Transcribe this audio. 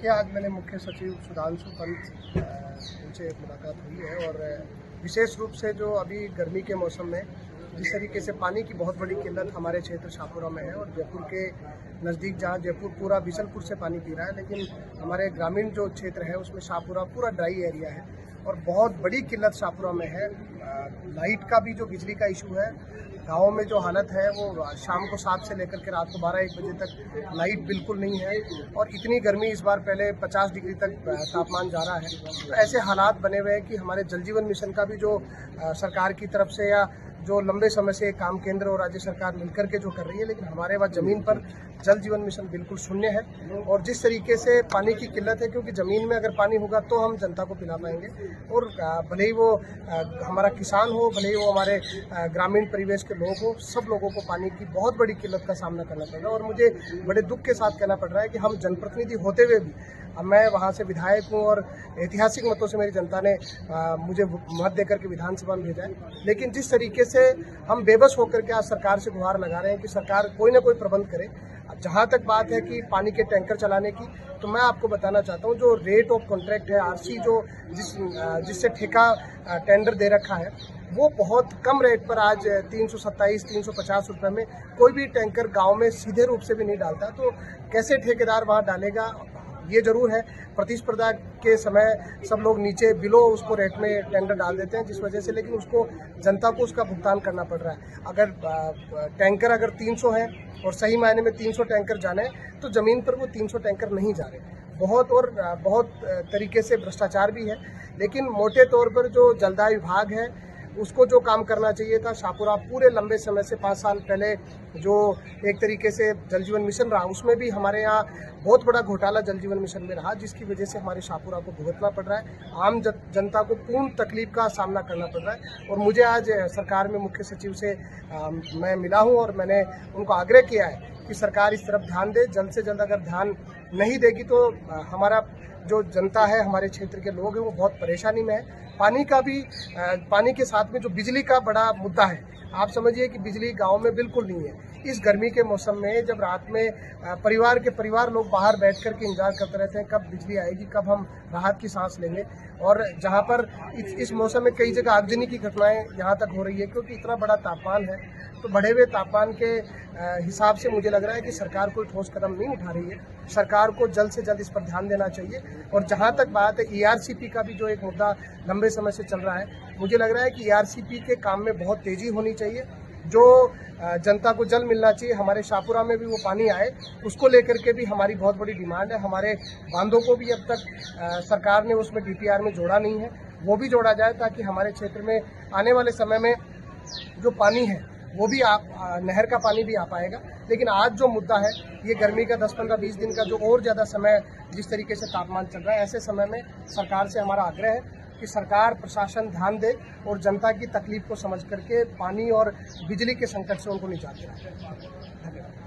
देखिए, आज मैंने मुख्य सचिव सुधांशु पंत उनसे मुलाकात हुई है और विशेष रूप से जो अभी गर्मी के मौसम में जिस तरीके से पानी की बहुत बड़ी किल्लत हमारे क्षेत्र शाहपुरा में है और जयपुर के नज़दीक जहाँ जयपुर पूरा बिशनपुर से पानी पी रहा है, लेकिन हमारे ग्रामीण जो क्षेत्र है उसमें शाहपुरा पूरा ड्राई एरिया है और बहुत बड़ी किल्लत शाहपुरा में है। लाइट का भी जो बिजली का इशू है, गाँव में जो हालत है वो शाम को 7 से लेकर के रात को 12-1 बजे तक लाइट बिल्कुल नहीं है और इतनी गर्मी इस बार पहले 50 डिग्री तक तापमान जा रहा है। तो ऐसे हालात बने हुए हैं कि हमारे जल जीवन मिशन का भी जो सरकार की तरफ से या जो लंबे समय से काम केंद्र और राज्य सरकार मिलकर के जो कर रही है, लेकिन हमारे वहाँ ज़मीन पर जल जीवन मिशन बिल्कुल शून्य है। और जिस तरीके से पानी की किल्लत है, क्योंकि ज़मीन में अगर पानी होगा तो हम जनता को पिला पाएंगे और भले ही वो हमारा किसान हो, भले ही वो हमारे ग्रामीण परिवेश के लोग हो, सब लोगों को पानी की बहुत बड़ी किल्लत का सामना करना पड़ रहा है। और मुझे बड़े दुख के साथ कहना पड़ रहा है कि हम जनप्रतिनिधि होते हुए भी, मैं वहाँ से विधायक हूँ और ऐतिहासिक मतों से मेरी जनता ने मुझे मत देकर के विधानसभा में भेजा है, लेकिन जिस तरीके से हम बेबस होकर के आज सरकार से गुहार लगा रहे हैं कि सरकार कोई ना कोई प्रबंध करे। जहाँ तक बात है कि पानी के टैंकर चलाने की, तो मैं आपको बताना चाहता हूँ जो रेट ऑफ कॉन्ट्रैक्ट है, आरसी जो जिससे ठेका टेंडर दे रखा है, वो बहुत कम रेट पर आज 327-350 रुपये में कोई भी टैंकर गांव में सीधे रूप से भी नहीं डालता। तो कैसे ठेकेदार वहां डालेगा? ये जरूर है, प्रतिस्पर्धा के समय सब लोग नीचे बिलो उसको रेट में टेंडर डाल देते हैं, जिस वजह से लेकिन उसको जनता को उसका भुगतान करना पड़ रहा है। अगर टैंकर अगर 300 है और सही मायने में 300 टैंकर जाने, तो ज़मीन पर वो 300 टैंकर नहीं जा रहे। बहुत तरीके से भ्रष्टाचार भी है, लेकिन मोटे तौर पर जो जलदाय विभाग है उसको जो काम करना चाहिए था, शाहपुरा पूरे लंबे समय से 5 साल पहले जो एक तरीके से जल जीवन मिशन रहा, उसमें भी हमारे यहाँ बहुत बड़ा घोटाला जल जीवन मिशन में रहा, जिसकी वजह से हमारे शाहपुरा को भुगतना पड़ रहा है। आम जनता को पूर्ण तकलीफ का सामना करना पड़ रहा है। और मुझे आज सरकार में मुख्य सचिव से मैं मिला हूँ और मैंने उनको आग्रह किया है कि सरकार इस तरफ ध्यान दे। जल्द से जल्द अगर ध्यान नहीं देगी तो हमारा जो जनता है, हमारे क्षेत्र के लोग हैं, वो बहुत परेशानी में है। पानी के साथ में जो बिजली का बड़ा मुद्दा है, आप समझिए कि बिजली गांव में बिल्कुल नहीं है। इस गर्मी के मौसम में जब रात में परिवार लोग बाहर बैठ कर के इंतजार करते रहते हैं कब बिजली आएगी, कब हम राहत की सांस लेंगे। और जहां पर इस मौसम में कई जगह आगजनी की घटनाएं यहां तक हो रही है, क्योंकि इतना बड़ा तापमान है। तो बढ़े हुए तापमान के हिसाब से मुझे लग रहा है कि सरकार कोई ठोस कदम नहीं उठा रही है। सरकार को जल्द से जल्द इस पर ध्यान देना चाहिए। और जहां तक बात है ERCP का भी जो एक मुद्दा लंबे समय से चल रहा है, मुझे लग रहा है कि ERCP के काम में बहुत तेजी होनी चाहिए। जो जनता को जल मिलना चाहिए, हमारे शाहपुरा में भी वो पानी आए, उसको लेकर के भी हमारी बहुत बड़ी डिमांड है। हमारे बांधों को भी अब तक सरकार ने उसमें DPR में जोड़ा नहीं है, वो भी जोड़ा जाए ताकि हमारे क्षेत्र में आने वाले समय में जो पानी है वो भी नहर का पानी भी आ पाएगा। लेकिन आज जो मुद्दा है, ये गर्मी का 10-15-20 दिन का जो और ज़्यादा समय जिस तरीके से तापमान चल रहा है, ऐसे समय में सरकार से हमारा आग्रह है कि सरकार प्रशासन ध्यान दे और जनता की तकलीफ को समझ करके पानी और बिजली के संकट से उनको निजात दिलाए। धन्यवाद।